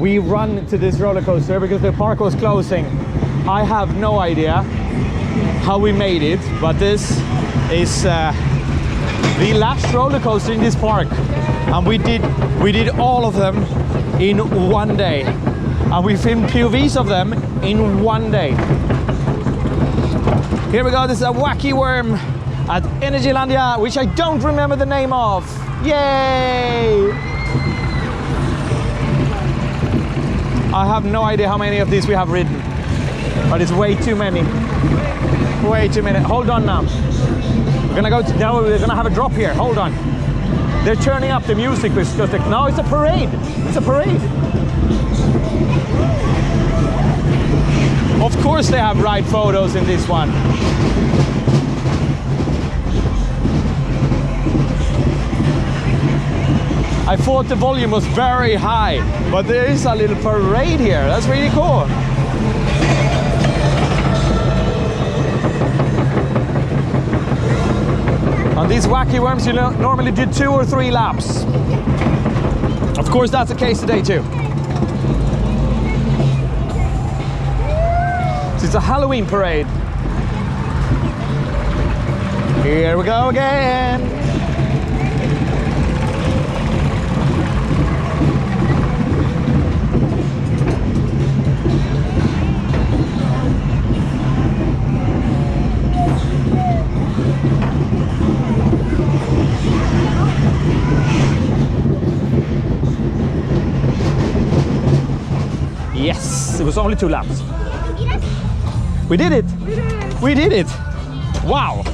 we run to this roller coaster because the park was closing. I have no idea how we made it, but this is the last roller coaster in this park, and we did all of them in one day, and we filmed POVs of them in one day. Here we go. This is a wacky worm at Energylandia, which I don't remember the name of. Yay! I have no idea how many of these we have ridden, but it's way too many. Way too many. Hold on now. We're gonna go to, now we're gonna have a drop here. Hold on. They're turning up the music because no, it's a parade. It's a parade. Of course they have ride photos in this one. I thought the volume was very high, but there is a little parade here. That's really cool. On these wacky worms, you normally do 2 or 3 laps. Of course, that's the case today too. So it's a Halloween parade. Here we go again. Yes, it was only 2 laps. We did it! We did it! Wow!